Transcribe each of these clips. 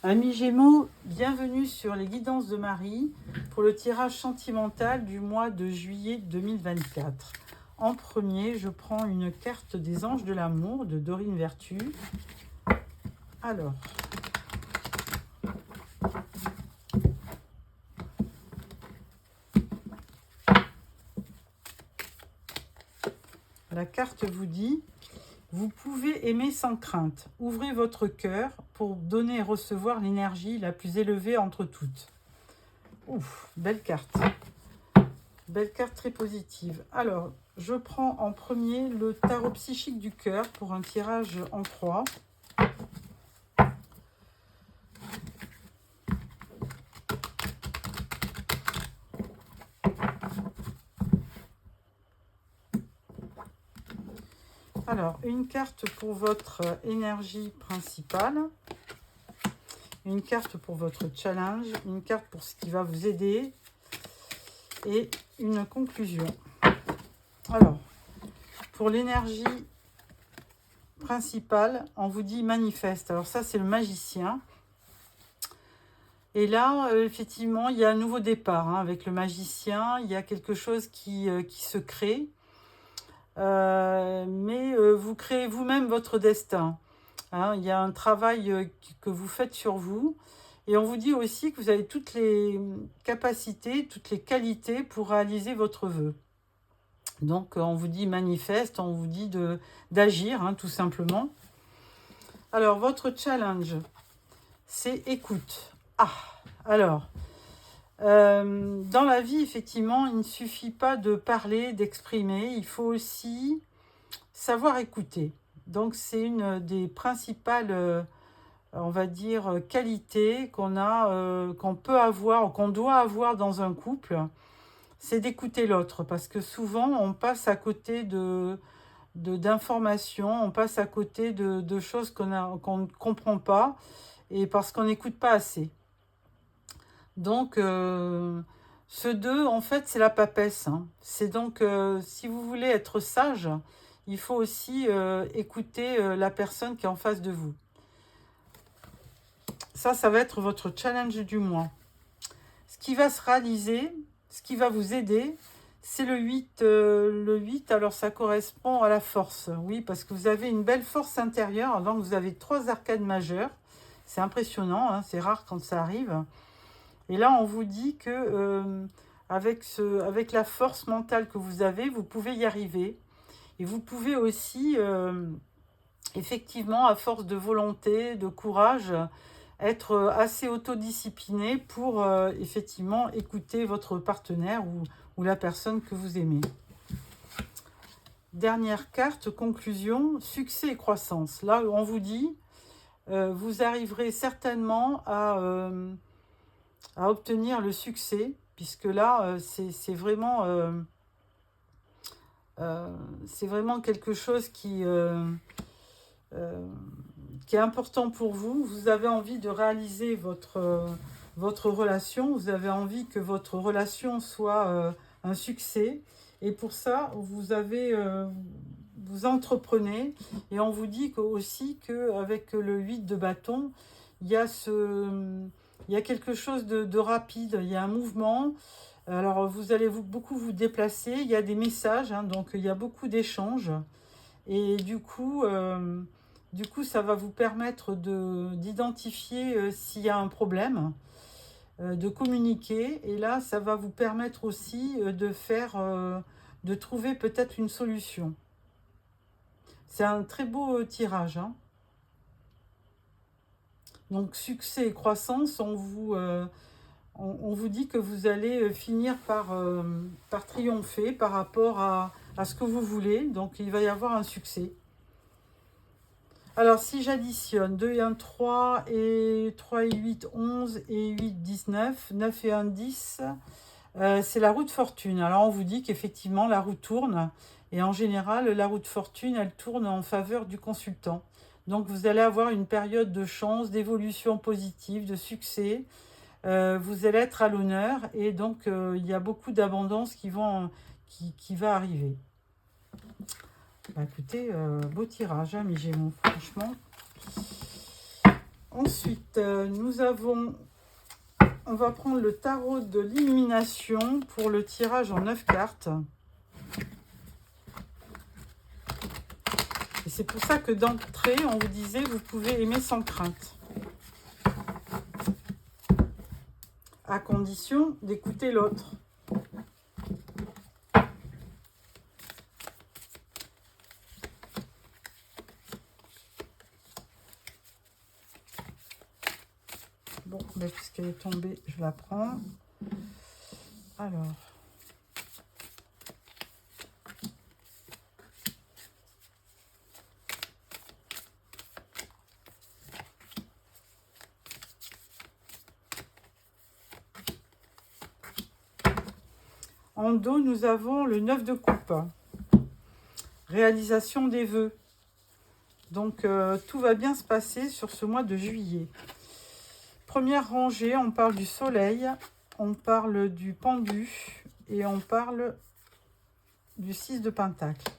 Amis Gémeaux, bienvenue sur les guidances de Marie pour le tirage sentimental du mois de juillet 2024. En premier, je prends une carte des anges de l'amour de Dorine Vertu. Alors, la carte vous dit: vous pouvez aimer sans crainte. Ouvrez votre cœur pour donner et recevoir l'énergie la plus élevée entre toutes. Ouf, belle carte. Belle carte très positive. Alors, je prends en premier le tarot psychique du cœur pour un tirage en 3. Alors, une carte pour votre énergie principale, une carte pour votre challenge, une carte pour ce qui va vous aider et une conclusion. Alors, pour l'énergie principale, on vous dit manifeste. Alors ça, c'est le magicien. Et là, effectivement, il y a un nouveau départ avec le magicien. Il y a quelque chose qui se crée. Mais vous créez vous-même votre destin. Il y a un travail que vous faites sur vous. Et on vous dit aussi que vous avez toutes les capacités, toutes les qualités pour réaliser votre vœu. Donc, on vous dit manifeste, on vous dit d'agir, tout simplement. Alors, votre challenge, c'est écoute. Alors, dans la vie, effectivement, il ne suffit pas de parler, d'exprimer, il faut aussi savoir écouter. Donc, c'est une des principales, on va dire, qualités qu'on peut avoir, qu'on doit avoir dans un couple, c'est d'écouter l'autre. Parce que souvent, on passe à côté d'informations, on passe à côté de choses qu'on ne comprend pas, et parce qu'on n'écoute pas assez. Donc, ce 2, en fait, c'est la papesse. C'est donc, si vous voulez être sage, il faut aussi écouter la personne qui est en face de vous. Ça va être votre challenge du mois. Ce qui va se réaliser, ce qui va vous aider, c'est le 8. Le 8, alors ça correspond à la force. Oui, parce que vous avez une belle force intérieure. Donc, vous avez 3 arcades majeures. C'est impressionnant, c'est rare quand ça arrive. Et là, on vous dit que avec la force mentale que vous avez, vous pouvez y arriver. Et vous pouvez aussi, effectivement, à force de volonté, de courage, être assez autodiscipliné pour, effectivement, écouter votre partenaire ou la personne que vous aimez. Dernière carte, conclusion, succès et croissance. Là, on vous dit, vous arriverez certainement à obtenir le succès, puisque là, c'est vraiment quelque chose qui est important pour vous. Vous avez envie de réaliser votre relation, vous avez envie que votre relation soit un succès, et pour ça, vous entreprenez, et on vous dit aussi qu'avec le 8 de bâton, il y a quelque chose de rapide, il y a un mouvement. Alors, vous allez beaucoup vous déplacer, il y a des messages, donc il y a beaucoup d'échanges. Et du coup, ça va vous permettre d'identifier s'il y a un problème, de communiquer. Et là, ça va vous permettre aussi de trouver peut-être une solution. C'est un très beau tirage. Donc, succès et croissance, on vous dit que vous allez finir par triompher par rapport à ce que vous voulez. Donc, il va y avoir un succès. Alors, si j'additionne 2 et 1, 3, et 3 et 8, 11, et 8, 19, 9 et 1, 10, c'est la roue de fortune. Alors, on vous dit qu'effectivement, la roue tourne. Et en général, la roue de fortune, elle tourne en faveur du consultant. Donc, vous allez avoir une période de chance, d'évolution positive, de succès. Vous allez être à l'honneur. Et donc, il y a beaucoup d'abondance qui va arriver. Écoutez, beau tirage, mes Gémeaux, franchement. Ensuite, on va prendre le tarot de l'illumination pour le tirage en 9 cartes. Et c'est pour ça que d'entrée, on vous disait, vous pouvez aimer sans crainte. À condition d'écouter l'autre. Bon, ben, puisqu'elle est tombée, je la prends. Alors. En dos, nous avons le 9 de coupe. Réalisation des vœux. Donc, tout va bien se passer sur ce mois de juillet. Première rangée, on parle du soleil, on parle du pendu et on parle du 6 de pentacle.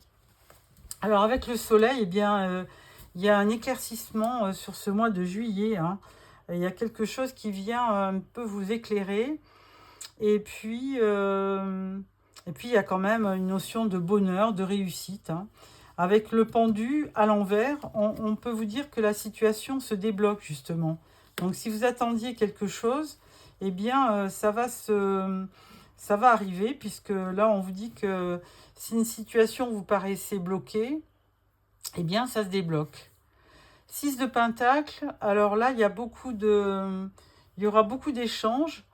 Alors, avec le soleil, eh bien, il y a un éclaircissement sur ce mois de juillet. Hein. Il y a quelque chose qui vient un peu vous éclairer. Et puis, il y a quand même une notion de bonheur, de réussite. Hein. Avec le pendu à l'envers, on peut vous dire que la situation se débloque justement. Donc, si vous attendiez quelque chose, eh bien, ça va arriver, puisque là, on vous dit que si une situation vous paraissait bloquée, eh bien, ça se débloque. 6 de pentacle, alors là, il y aura beaucoup d'échanges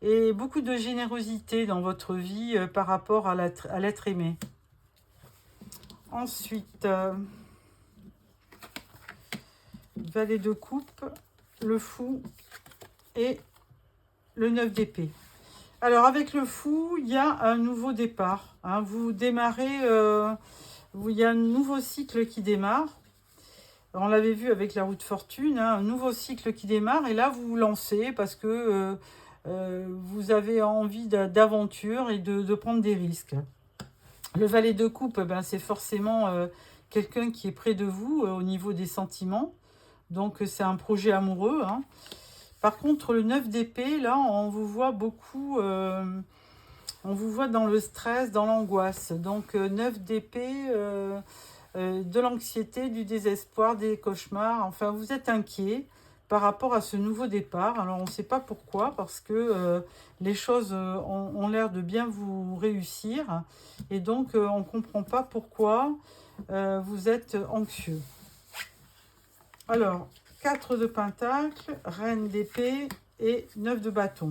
et beaucoup de générosité dans votre vie par rapport à l'être aimé. Ensuite, valet de coupe, le fou et le 9 d'épée. Alors, avec le fou, il y a un nouveau départ. Hein. Vous démarrez, il y a un nouveau cycle qui démarre. On l'avait vu avec la roue de fortune, hein, un nouveau cycle qui démarre. Et là, vous vous lancez parce que vous avez envie d'aventure et de prendre des risques. Le valet de coupe, ben, c'est forcément quelqu'un qui est près de vous au niveau des sentiments. Donc, c'est un projet amoureux. Hein. Par contre, le 9 d'épée, là, on vous voit beaucoup... on vous voit dans le stress, dans l'angoisse. Donc, 9 d'épée, de l'anxiété, du désespoir, des cauchemars. Enfin, vous êtes inquiet par rapport à ce nouveau départ. Alors, on ne sait pas pourquoi, parce que les choses ont l'air de bien vous réussir. Et donc, on ne comprend pas pourquoi vous êtes anxieux. Alors, 4 de pentacle, reine d'épée et 9 de bâton.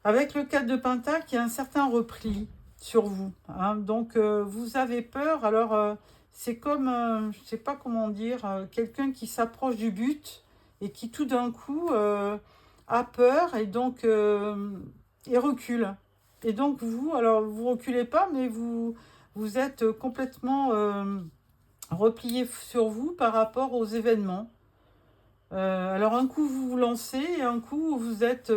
Avec le 4 de pentacle, il y a un certain repli sur vous. Hein. Donc, vous avez peur. Alors, c'est comme, je ne sais pas comment dire, quelqu'un qui s'approche du but et qui tout d'un coup a peur et donc et recule. Et donc, vous reculez pas, mais vous êtes complètement replié sur vous par rapport aux événements. Alors, un coup, vous vous lancez et un coup, vous êtes...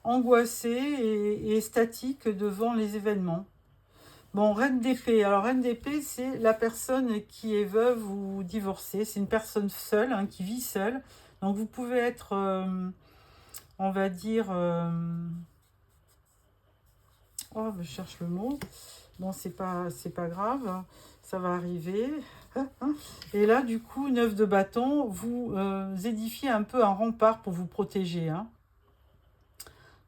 angoissé et statique devant les événements. Bon, reine d'épée. Alors, reine d'épée, c'est la personne qui est veuve ou divorcée. C'est une personne seule, hein, qui vit seule. Donc, vous pouvez être, on va dire... Oh, je cherche le mot. Bon, c'est pas grave. Ça va arriver. Et là, du coup, 9 de bâton, vous édifiez un peu un rempart pour vous protéger, hein.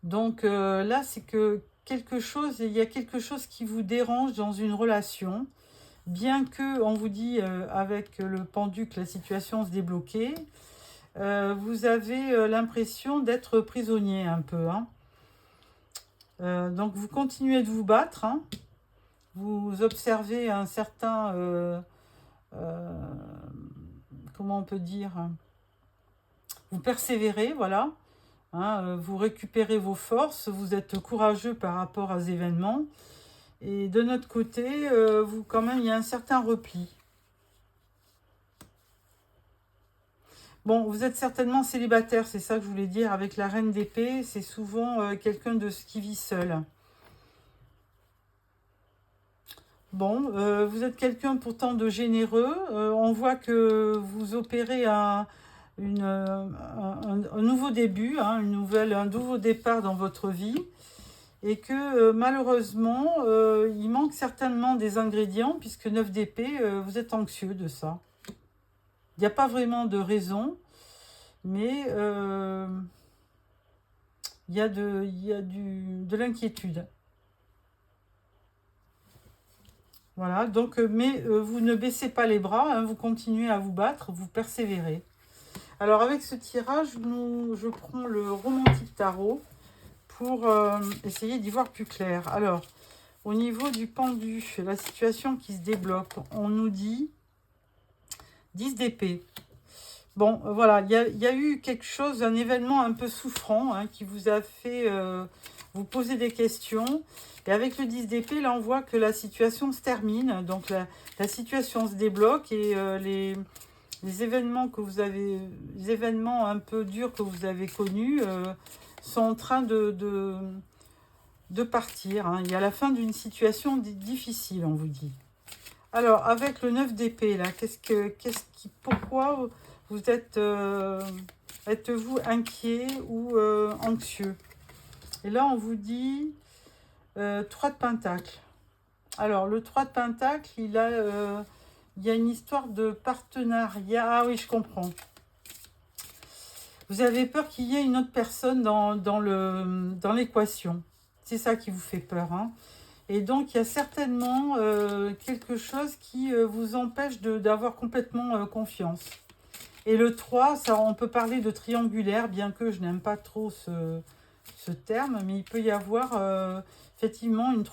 Donc là, c'est que il y a quelque chose qui vous dérange dans une relation, bien que on vous dit avec le pendu que la situation se débloquait, vous avez l'impression d'être prisonnier un peu. Hein. Donc vous continuez de vous battre, hein. Vous observez un certain, comment on peut dire, vous persévérez, voilà. Hein, vous récupérez vos forces, vous êtes courageux par rapport aux événements. Et de notre côté, quand même, il y a un certain repli. Bon, vous êtes certainement célibataire, c'est ça que je voulais dire. Avec la reine d'épée, c'est souvent quelqu'un qui vit seul. Bon, vous êtes quelqu'un pourtant de généreux. On voit que vous opérez un nouveau début, hein, un nouveau départ dans votre vie. Et que malheureusement, il manque certainement des ingrédients, puisque 9 d'épée, vous êtes anxieux de ça. Il n'y a pas vraiment de raison, mais il y a de l'inquiétude. Voilà, donc, mais vous ne baissez pas les bras, hein, vous continuez à vous battre, vous persévérez. Alors avec ce tirage, je prends le Romantique Tarot pour essayer d'y voir plus clair. Alors, au niveau du pendu, la situation qui se débloque, on nous dit 10 d'épée. Bon, voilà, il y a eu quelque chose, un événement un peu souffrant, hein, qui vous a fait vous poser des questions. Et avec le 10 d'épée, là, on voit que la situation se termine. Donc, la situation se débloque et les événements que vous avez, les événements un peu durs que vous avez connus sont en train de partir. Hein. Il y a la fin d'une situation difficile, on vous dit. Alors, avec le 9 d'épée, là, pourquoi vous êtes-vous inquiet ou anxieux? Et là, on vous dit 3 de Pentacle. Alors, le 3 de Pentacle, il y a une histoire de partenariat. Ah oui, je comprends. Vous avez peur qu'il y ait une autre personne dans l'équation. C'est ça qui vous fait peur. Hein. Et donc, il y a certainement quelque chose qui vous empêche d'avoir complètement confiance. Et le 3, ça, on peut parler de triangulaire, bien que je n'aime pas trop ce terme, mais il peut y avoir effectivement une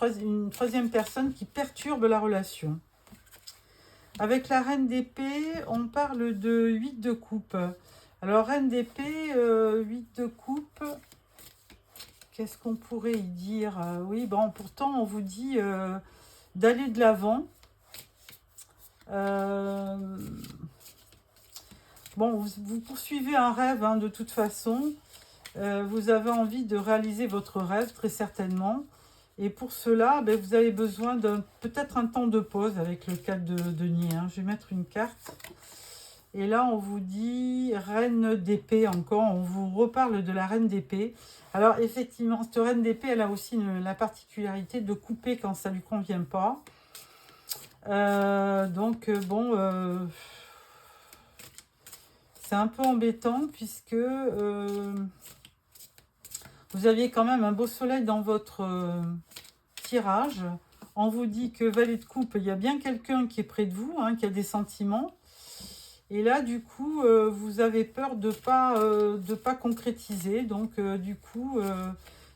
troisième personne qui perturbe la relation. Avec la reine d'épée, on parle de 8 de coupe. Alors, reine d'épée, 8 de coupe, qu'est-ce qu'on pourrait y dire? Oui, bon, pourtant, on vous dit d'aller de l'avant. Bon, vous poursuivez un rêve, hein, de toute façon. Vous avez envie de réaliser votre rêve, très certainement. Et pour cela, ben, vous avez besoin de peut-être un temps de pause avec le 4 de denier. Hein. Je vais mettre une carte. Et là, on vous dit reine d'épée encore. On vous reparle de la reine d'épée. Alors, effectivement, cette reine d'épée, elle a aussi la particularité de couper quand ça ne lui convient pas. Donc, bon, c'est un peu embêtant puisque vous aviez quand même un beau soleil dans votre tirage. On vous dit que valet de coupe, il y a bien quelqu'un qui est près de vous, hein, qui a des sentiments. Et là, du coup, vous avez peur de pas concrétiser. Donc, du coup,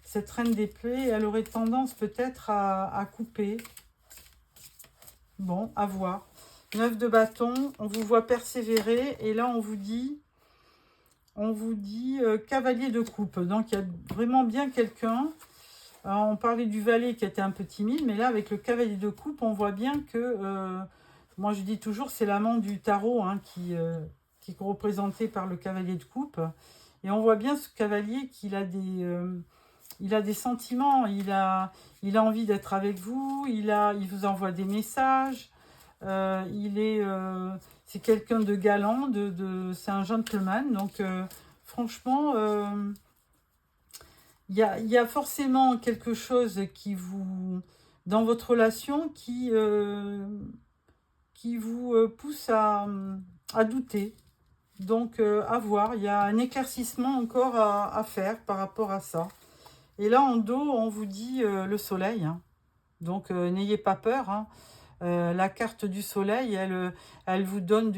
cette reine d'épée, elle aurait tendance peut-être à couper. Bon, à voir. 9 de bâton, on vous voit persévérer. Et là, on vous dit cavalier de coupe. Donc, il y a vraiment bien quelqu'un. On parlait du valet qui était un peu timide. Mais là, avec le cavalier de coupe, on voit bien que... moi, je dis toujours, c'est l'amant du tarot, hein, qui est représenté par le cavalier de coupe. Et on voit bien ce cavalier qu'il a des sentiments, il a envie d'être avec vous, il vous envoie des messages. C'est quelqu'un de galant, c'est un gentleman. Donc, franchement, il y a forcément quelque chose dans votre relation qui vous pousse à douter. Donc, à voir. Il y a un éclaircissement encore à faire par rapport à ça. Et là, en dos, on vous dit le soleil. Hein. Donc, n'ayez pas peur. Hein. La carte du soleil, elle vous donne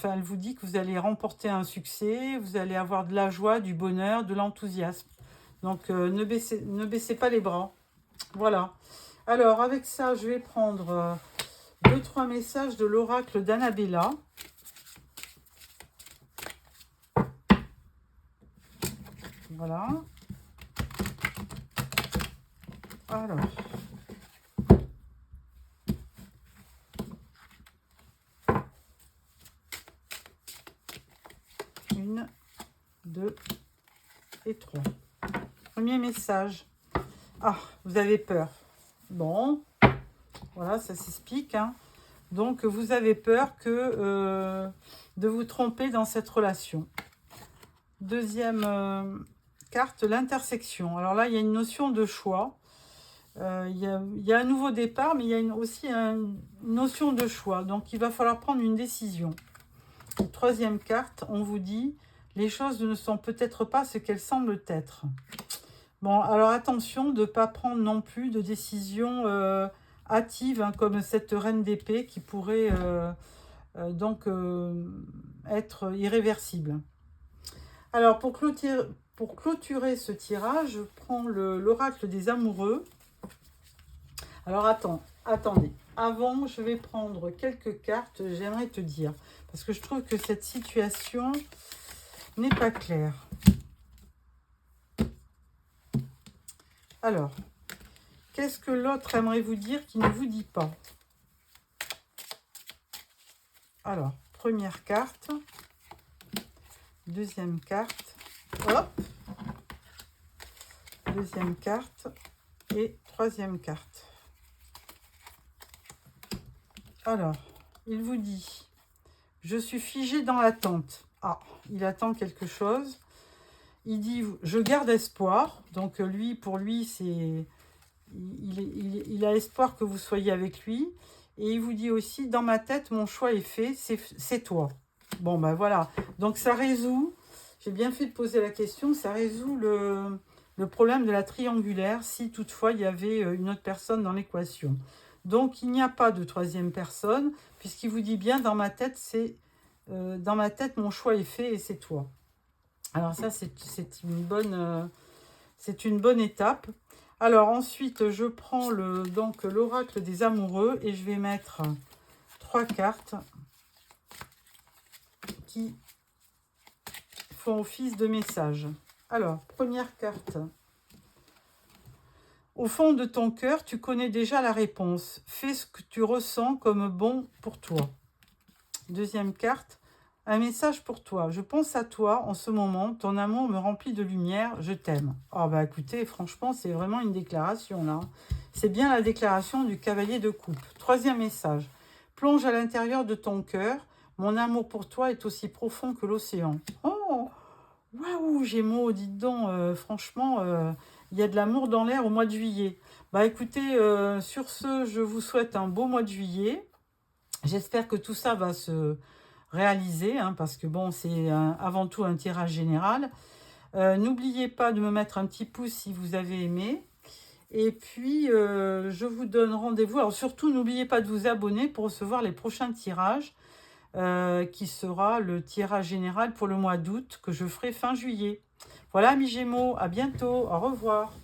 elle vous dit que vous allez remporter un succès, vous allez avoir de la joie, du bonheur, de l'enthousiasme. Donc, ne baissez pas les bras. Voilà. Alors, avec ça, je vais prendre 2-3 messages de l'oracle d'Annabella. Voilà. Alors. Une, 2 et 3. Premier message. Ah, vous avez peur. Bon. Voilà, ça s'explique. Hein. Donc, vous avez peur de vous tromper dans cette relation. Deuxième carte, l'intersection. Alors là, il y a une notion de choix. Il y a un nouveau départ, mais il y a aussi une notion de choix. Donc, il va falloir prendre une décision. Troisième carte, on vous dit, les choses ne sont peut-être pas ce qu'elles semblent être. Bon, alors attention de ne pas prendre non plus de décision hâtive, hein, comme cette reine d'épée qui pourrait donc être irréversible. Alors, pour clôturer ce tirage, je prends l'oracle des amoureux. Alors, attendez. Avant, je vais prendre quelques cartes, j'aimerais te dire. Parce que je trouve que cette situation n'est pas claire. Alors, qu'est-ce que l'autre aimerait vous dire qui ne vous dit pas? Alors, première carte. Deuxième carte. Hop. Deuxième carte. Et troisième carte. Alors, il vous dit, je suis figé dans l'attente. Ah, il attend quelque chose. Il dit, je garde espoir. Donc lui, pour lui, c'est, il a espoir que vous soyez avec lui. Et il vous dit aussi, dans ma tête, mon choix est fait, c'est toi. Bon, ben voilà. Donc ça résout, j'ai bien fait de poser la question, ça résout le problème de la triangulaire, si toutefois il y avait une autre personne dans l'équation. Donc il n'y a pas de troisième personne, puisqu'il vous dit bien, dans ma tête, mon choix est fait et c'est toi. Alors ça, c'est une bonne étape. Alors ensuite, je prends l'oracle des amoureux et je vais mettre 3 cartes qui font office de message. Alors, première carte. Au fond de ton cœur, tu connais déjà la réponse. Fais ce que tu ressens comme bon pour toi. Deuxième carte. Un message pour toi. Je pense à toi en ce moment. Ton amour me remplit de lumière. Je t'aime. Oh bah écoutez, franchement, c'est vraiment une déclaration là. C'est bien la déclaration du cavalier de coupe. Troisième message. Plonge à l'intérieur de ton cœur. Mon amour pour toi est aussi profond que l'océan. Oh, waouh, Gémeaux, dites donc, franchement, il y a de l'amour dans l'air au mois de juillet. Bah écoutez, sur ce, je vous souhaite un beau mois de juillet. J'espère que tout ça va se réaliser, hein, parce que bon, c'est avant tout un tirage général. N'oubliez pas de me mettre un petit pouce si vous avez aimé. Et puis, je vous donne rendez-vous. Alors surtout, n'oubliez pas de vous abonner pour recevoir les prochains tirages, qui sera le tirage général pour le mois d'août que je ferai fin juillet. Voilà, mes Gémeaux, à bientôt, au revoir.